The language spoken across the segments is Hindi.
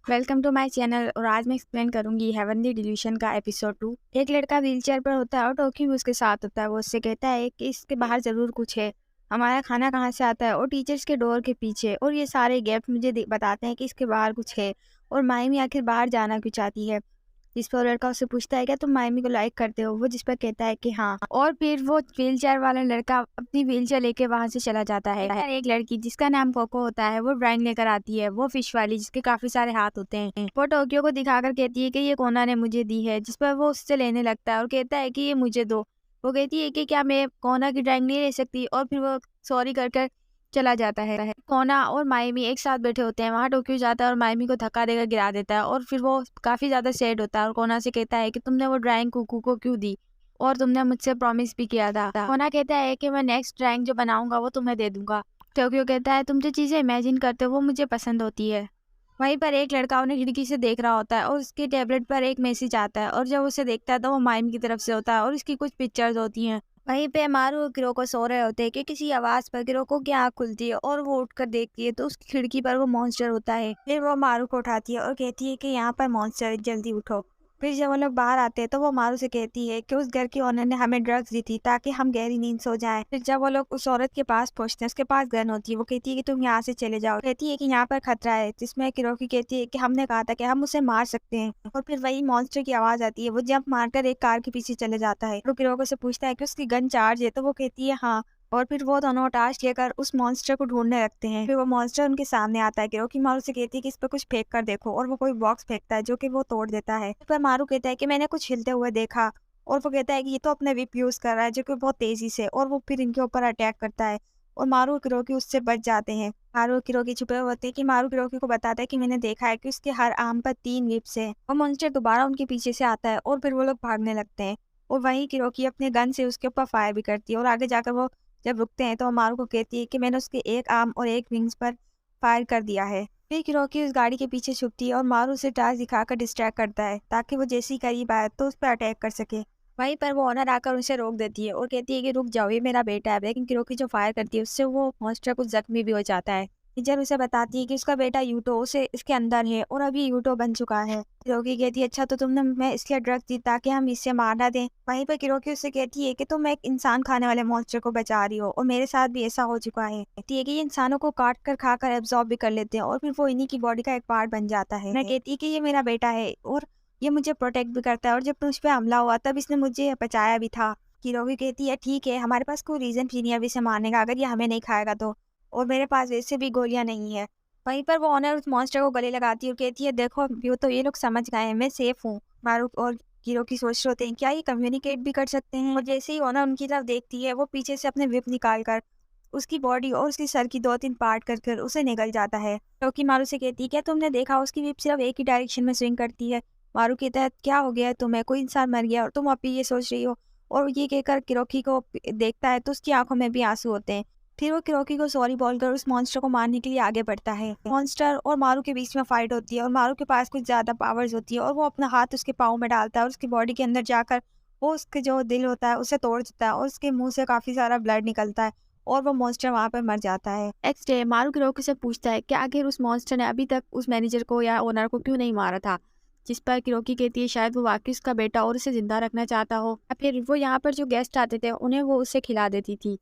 Welcome to my channel. और आज मैं एक्सप्लेन करूंगी हेवनली डिल्यूशन का एपिसोड 2। एक लड़का व्हीलचेयर पर होता है और टोक्यो भी उसके साथ होता है। वो उससे कहता है कि इसके बाहर ज़रूर कुछ है, हमारा खाना कहाँ से आता है और टीचर्स के डोर के पीछे। और ये सारे गैप मुझे बताते हैं कि इसके बाहर कुछ है। और मायमी आखिर बाहर जाना क्यों चाहती है। जिस पर लड़का उससे पूछता है क्या तुम मायमी को लाइक करते हो, वो जिस पर कहता है कि हाँ। और फिर वो व्हीलचेयर वाला लड़का अपनी व्हीलचेयर लेके वहां से चला जाता है। एक लड़की जिसका नाम कोको होता है वो ड्राइंग लेकर आती है, वो फिश वाली जिसके काफी सारे हाथ होते हैं। वो टोक्यो को दिखाकर कहती है कि ये कोना ने मुझे दी है, जिस पर वो उससे लेने लगता है और कहता है कि ये मुझे दो। वो कहती है कि क्या मैं कोना की ड्राइंग नहीं ले सकती, और फिर वो सॉरी कर चला जाता है। कोना और मायमी एक साथ बैठे होते हैं। वहाँ टोक्यो जाता है और मायमी को धक्का देकर गिरा देता है, और फिर वो काफी ज्यादा सैड होता है और कोना से कहता है कि तुमने वो ड्राइंग कुकू को क्यों दी, और तुमने मुझसे प्रॉमिस भी किया था। कोना कहता है कि मैं नेक्स्ट ड्राइंग जो बनाऊंगा वो तुम्हें दे दूंगा। टोक्यो कहता है तुम जो चीजें इमेजिन करते हो वो मुझे पसंद होती है। वहीं पर एक लड़का उन्हें खिड़की से देख रहा होता है और उसके टैबलेट पर एक मैसेज आता है, और जब उसे देखता है तो वो माइम की तरफ से होता है और उसकी कुछ पिक्चर्स होती हैं। वहीं पे मारू और किरो को सो रहे होते हैं कि किसी आवाज पर किरो को की आँख खुलती है और वो उठकर देखती है तो उसकी खिड़की पर वो मॉन्स्टर होता है। फिर वो मारू को उठाती है और कहती है कि यहाँ पर मॉन्स्टर है, जल्दी उठो। फिर जब वो लोग बाहर आते हैं तो वो मारू से कहती है कि उस घर की ओनर ने हमें ड्रग्स दी थी ताकि हम गहरी नींद सो जाएं। फिर जब वो लोग उस औरत के पास पहुंचते हैं, उसके पास गन होती है। वो कहती है कि तुम यहाँ से चले जाओ। कहती है कि यहाँ पर खतरा है, जिसमें किरोकी कहती है कि हमने कहा था कि हम उसे मार सकते हैं। और फिर वही मॉन्स्टर की आवाज आती है। वो जंप मारकर एक कार के पीछे चले जाता है। तो किरोको से पूछता है कि उसकी गन चार्ज है, तो वो कहती है हाँ। और फिर वो दोनों टास्क लेकर उस मॉन्स्टर को ढूंढने लगते हैं। फिर वो मॉन्स्टर उनके सामने आता है। किरोकी मारू से कहती है कि इस पर कुछ फेंक कर देखो, और वो कोई बॉक्स फेंकता है जो कि वो तोड़ देता है। पर मारू कहता है कि मैंने कुछ हिलते हुए देखा, और वो कहता है कि ये तो अपने विप यूज कर रहा है जो कि बहुत तेजी से, और वो फिर इनके ऊपर अटैक करता है। और मारू और किरोकी उससे बच जाते हैं। मारू और किरोकी छुपे हुए होते हैं कि मारू किरोकी को बताता है कि मैंने देखा है कि उसके हर आर्म पर 3 विप्स हैं। और मॉन्स्टर दोबारा उनके पीछे से आता है और फिर वो लोग भागने लगते हैं। और वहीं किरोकी अपने गन से उसके ऊपर फायर भी करती है, और आगे जाकर वो जब रुकते हैं तो मारू को कहती है कि मैंने उसके एक आर्म और एक विंग्स पर फायर कर दिया है। फिर किरोकी उस गाड़ी के पीछे छुपती है और मारू उसे टार्च दिखाकर डिस्ट्रैक्ट करता है ताकि वो जैसे ही करीब आए तो उस पर अटैक कर सके। वहीं पर वो ऑनर आकर उसे रोक देती है और कहती है कि रुक जाओ, ये मेरा बेटा है। लेकिन किरोकी जो फायर करती है उससे वो मॉन्स्टर कुछ जख्मी भी हो जाता है। टीचर उसे बताती है कि उसका बेटा यूटो उसे इसके अंदर है और अभी यूटो बन चुका है। किरोकी कहती है अच्छा तो तुमने मैं इसलिए ड्रग्स दी ताकि हम इससे मार ना दें। वहीं पर किरोकी उससे कहती है कि तुम एक इंसान खाने वाले मॉन्स्टर को बचा रही हो, और मेरे साथ भी ऐसा हो चुका है। कहती है कि ये इंसानों को काट कर खाकर एब्जॉर्ब भी कर लेते हैं और फिर वो इन्हीं की बॉडी का एक पार्ट बन जाता है। मैं कहती है कि ये मेरा बेटा है और ये मुझे प्रोटेक्ट भी करता है, और जब मुझ पे हमला हुआ तब इसने मुझे बचाया भी था। किरोकी कहती है ठीक है, हमारे पास कोई रीजन भी नहीं है अभी इसे मारने का अगर ये हमें नहीं खाएगा तो, और मेरे पास वैसे भी गोलियां नहीं है। वहीं पर वो ऑनर उस मॉन्स्टर को गले लगाती है और कहती है देखो तो ये लोग समझ गए हैं, मैं सेफ हूँ। मारू और किरोकी सोच रहे होते हैं क्या ये कम्युनिकेट भी कर सकते हैं। और जैसे ही ऑनर उनकी तरफ देखती है वो पीछे से अपने विप निकाल कर उसकी बॉडी और उसकी सर की 2-3 पार्ट कर उसे निगल जाता है। क्योंकि मारू से कहती है क्या तुमने देखा उसकी विप सिर्फ एक ही डायरेक्शन में स्विंग करती है। मारू कहता है क्या हो गया है तुम्हें, कोई इंसान मर गया और तुम अभी ये सोच रही हो। और ये कहकर किरोकी को देखता है तो उसकी आंखों में भी आंसू होते हैं। फिर वो किरोकी को सॉरी बोलकर उस मॉन्स्टर को मारने के लिए आगे बढ़ता है। मॉन्स्टर और मारू के बीच में फाइट होती है और मारू के पास कुछ ज्यादा पावर्स होती है, और वो अपना हाथ उसके पाँव में डालता है और उसकी बॉडी के अंदर जाकर वो उसके जो दिल होता है उसे तोड़ देता है, और उसके मुंह से काफी सारा ब्लड निकलता है और वो मॉन्स्टर वहां पर मर जाता है। नेक्स्ट डे मारू किरोकी से पूछता है कि आखिर उस मॉन्स्टर ने अभी तक उस मैनेजर को या ओनर को क्यों नहीं मारा था। जिस पर किरोकी कहती है शायद वो वाकई उसका बेटा और उसे जिंदा रखना चाहता हो, या फिर वो यहाँ पर जो गेस्ट आते थे उन्हें वो उसे खिला देती थी,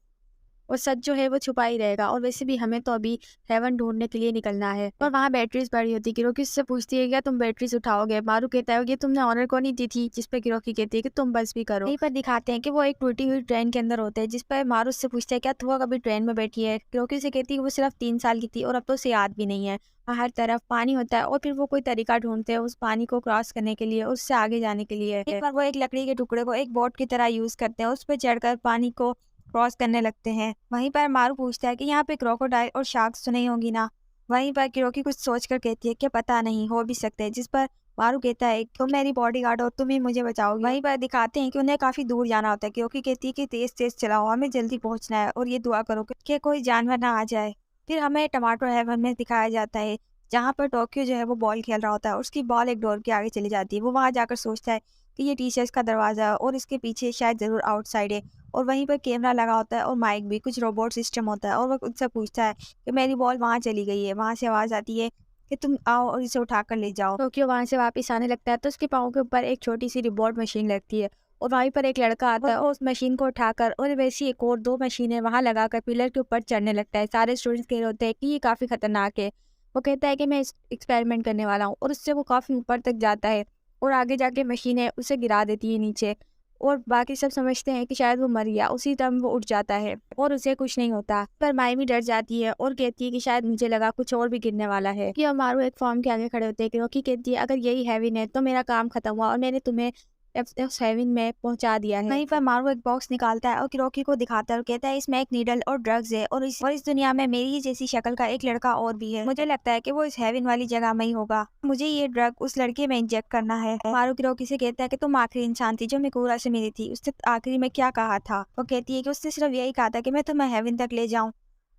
और सच जो है वो छुपा ही रहेगा। और वैसे भी हमें तो अभी हेवन ढूंढने के लिए निकलना है। और वहाँ बैटरीज पड़ी होती है। किरोकी उससे पूछती है क्या तुम बैटरीज उठाओगे। मारू कहता है ये तुमने ऑनर को नहीं दी थी, जिस पर किरोकी कहती है कि तुम बस भी करो। यहीं पर दिखाते हैं कि वो एक टूटी हुई ट्रेन के अंदर होते हैं, जिस पर मारू उससे पूछता है क्या तू कभी ट्रेन में बैठी है। किरोकी से कहती है वो सिर्फ 3 साल की थी और अब तो उसे याद भी नहीं है। वहाँ हर तरफ पानी होता है और फिर वो कोई तरीका ढूंढते हैं उस पानी को क्रॉस करने के लिए, उससे आगे जाने के लिए। एक बार वो एक लकड़ी के टुकड़े को एक बोट की तरह यूज करते हैं, उस पर चढ़कर पानी को क्रॉस करने लगते हैं। वहीं पर मारू पूछता है कि यहाँ पे क्रोकोडाइल और शार्क्स तो नहीं होंगी ना। वहीं पर किरोकी कुछ सोचकर कहती है कि पता नहीं, हो भी सकते हैं। जिस पर मारू कहता है तुम मेरी बॉडीगार्ड हो, तुम ही मुझे बचाओगी। वहीं पर दिखाते हैं कि उन्हें काफी दूर जाना होता है। किरोकी कहती है कि तेज तेज चलाओ, हमें जल्दी पहुंचना है, और ये दुआ करो कि कोई जानवर ना आ जाए। फिर हमें टमाटो हेवन में दिखाया जाता है, जहाँ पर टोक्यो जो है वो बॉल खेल रहा होता है, उसकी बॉल एक डोर के आगे चली जाती है। वो वहां जाकर सोचता है कि ये टीचर्स का दरवाजा है और इसके पीछे शायद जरूर आउटसाइड है, और वहीं पर कैमरा लगा होता है और माइक भी, कुछ रोबोट सिस्टम होता है। और वो उससे पूछता है कि मेरी बॉल वहाँ चली गई है। वहाँ से आवाज़ आती है कि तुम आओ और इसे उठाकर ले जाओ। टोक्यो वहाँ से वापस आने लगता है तो उसके पाँव के ऊपर एक छोटी सी रिबोट मशीन लगती है और वहीं पर एक लड़का आता है और उस मशीन को उठाकर और वैसी एक और 2 मशीनें वहाँ लगाकर पिलर के ऊपर चढ़ने लगता है। सारे स्टूडेंट्स कह रहे होते हैं कि ये काफ़ी खतरनाक है। वो कहता है कि मैं एक्सपेरिमेंट करने वाला हूँ और उससे वो काफ़ी ऊपर तक जाता है और आगे जाके मशीनें उसे गिरा देती है नीचे और बाकी सब समझते हैं कि शायद वो मर गया। उसी टाइम वो उठ जाता है और उसे कुछ नहीं होता। पर माइमी डर जाती है और कहती है कि शायद मुझे लगा कुछ और भी गिरने वाला है। कि मारू एक फॉर्म के आगे खड़े होते हैं कि रॉकी कहती है अगर यही हेवन है तो मेरा काम खत्म हुआ और मैंने तुम्हें उस हेवन में पहुंचा दिया है। वहीं पर मारू एक बॉक्स निकालता है और रॉकी को दिखाता है और कहता है इसमें एक नीडल और ड्रग्स है और इस दुनिया में मेरी ही जैसी शक्ल का एक लड़का और भी है। मुझे लगता है कि वो इस हेवन वाली जगह में ही होगा। मुझे ये ड्रग उस लड़के में इंजेक्ट करना है। मारू रॉकी से कहता है कि तुम आखिरी इंसान थी जो मिकूरा से मिली थी। उसने आखिरी में क्या कहा था? वो कहती है कि उसने सिर्फ यही कहा था कि मैं तुम्हें हेवन तक ले जाऊं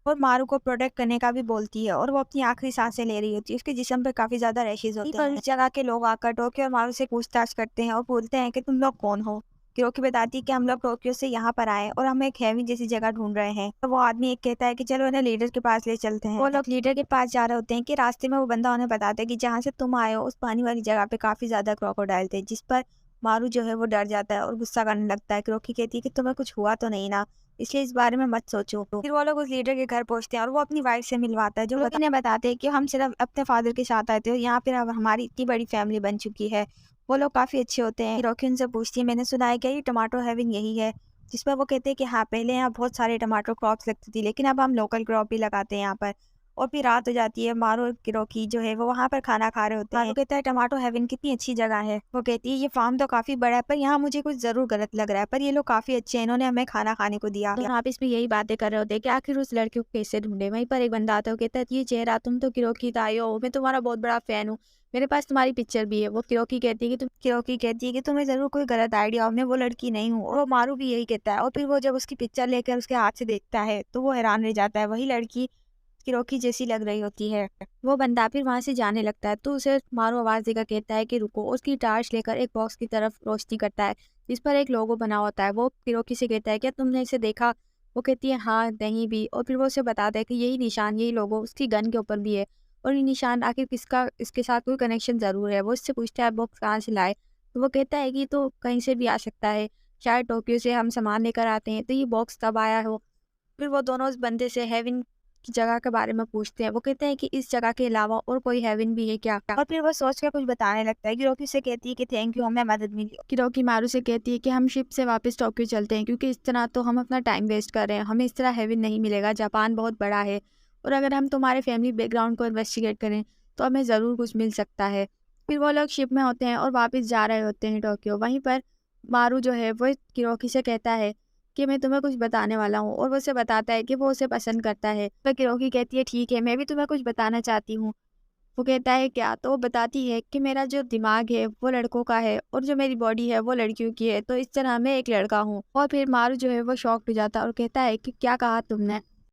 और मारू को प्रोटेक्ट करने का भी बोलती है और वो अपनी आखिरी सांसें ले रही होती है। उसके जिस्म पे काफी ज्यादा रैशेज होते हैं। इस जगह के लोग आकर टोक्यो और मारू से पूछताछ करते हैं और बोलते हैं कि तुम लोग कौन हो? क्योंकि बताती है कि हम लोग टोक्यो से यहाँ पर आए और हम एक हेवन जैसी जगह ढूंढ रहे हैं। तो वो आदमी एक कहता है कि चलो इन्हें लीडर के पास ले चलते हैं। वो लोग लीडर के पास जा रहे होते हैं कि रास्ते में वो बंदा उन्हें बताता है कि जहाँ से तुम आए हो उस पानी वाली जगह पे काफी ज्यादा क्रोकोडाइल थे, जिस पर मारू जो है वो डर जाता है और गुस्सा करने लगता है। क्योंकि कहती है कि तुम्हें कुछ हुआ तो नहीं ना, इसलिए इस बारे में मत सोचो। फिर वो लोग उस लीडर के घर पहुंचते हैं और वो अपनी वाइफ से मिलवाता है, जो लोग इन्हें बताते हैं कि हम सिर्फ अपने फादर के साथ आए थे और यहाँ पर अब हमारी इतनी बड़ी फैमिली बन चुकी है। वो लोग काफ़ी अच्छे होते हैं। रॉकी उनसे पूछती है मैंने सुना है कि ये टमाटो हेवन यही है? जिस पर वो कहते हैं कि हाँ, पहले यहाँ बहुत सारे टमाटो क्रॉप्स लगती थी लेकिन अब हम लोकल क्रॉप भी लगाते हैं यहाँ पर। और फिर रात हो जाती है। मारू और रॉकी जो है वो वहाँ पर खाना खा रहे होते हैं। मारू कहता है टमाटो हेवन कितनी अच्छी जगह है। वो कहती है ये फार्म तो काफ़ी बड़ा है पर यहाँ मुझे कुछ ज़रूर गलत लग रहा है, पर ये लोग काफ़ी अच्छे हैं, इन्होंने हमें खाना खाने को दिया। तो आप इसमें यही बातें कर रहे होते हैं कि आखिर उस लड़के को कैसे ढूंढे। वहीं पर एक बंदा आता है, वो कहता है ये चेहरा तुम तो किरोकी ताई हो, मैं तुम्हारा बहुत बड़ा फैन हूँ, मेरे पास तुम्हारी पिक्चर भी है। वो किरोकी कहती है कि तुम्हें जरूर कोई गलत आइडिया हो, मैं वो लड़की नहीं हूँ। और वो मारू भी यही कहता है और फिर वो जब उसकी पिक्चर लेकर उसके हाथ से देखता है तो वो हैरान रह जाता है। वही लड़की किरोकी जैसी लग रही होती है। वो बंदा फिर वहां से जाने लगता है तो उसे मारू आवाज देकर कहता है कि रुको। उसकी टार्च लेकर एक बॉक्स की तरफ रोशनी करता है जिस पर एक लोगो बना होता है। वो किरोकी से कहता है क्या तुमने इसे देखा? वो कहती है हाँ, नहीं भी। और फिर वो उसे बताता है कि यही निशान, यही लोगो उसकी गन के ऊपर भी है और ये निशान आखिर किसका, इसके साथ कोई कनेक्शन जरूर है। वो इससे पूछता है बॉक्स कहाँ से लाए? तो वो कहता है कि तो कहीं से भी आ सकता है, शायद टोक्यो से हम सामान लेकर आते हैं तो ये बॉक्स कब आया हो। फिर वो दोनों उस बंदे से हेवन की जगह के बारे में पूछते हैं। वो कहते हैं कि इस जगह के अलावा और कोई हेवन भी है क्या? और फिर वो सोच कर कुछ बताने लगता है। किरोकी से कहती है कि थैंक यू, हमें मदद मिली। किरोकी मारू से कहती है कि हम शिप से वापस टोक्यो चलते हैं क्योंकि इस तरह तो हम अपना टाइम वेस्ट कर रहे हैं, हमें इस तरह हेवन नहीं मिलेगा। जापान बहुत बड़ा है और अगर हम तुम्हारे फैमिली बैकग्राउंड को इन्वेस्टिगेट करें तो हमें ज़रूर कुछ मिल सकता है। फिर वो लोग शिप में होते हैं और वापस जा रहे होते हैं टोक्यो। वहीं पर मारू जो है वो किरोकी से कहता है कि मैं तुम्हें कुछ बताने वाला हूँ और वो उसे बताता है कि वो उसे पसंद करता है। पर किरोकी कहती है ठीक है, मैं भी तुम्हें कुछ बताना चाहती हूँ। वो कहता है क्या? तो वो बताती है कि मेरा जो दिमाग है वो लड़कों का है और जो मेरी बॉडी है वो लड़कियों की है, तो इस तरह मैं एक लड़का हूँ। और फिर मारू जो है वो शॉक्ड हो जाता है और कहता है कि क्या कहा तुमने?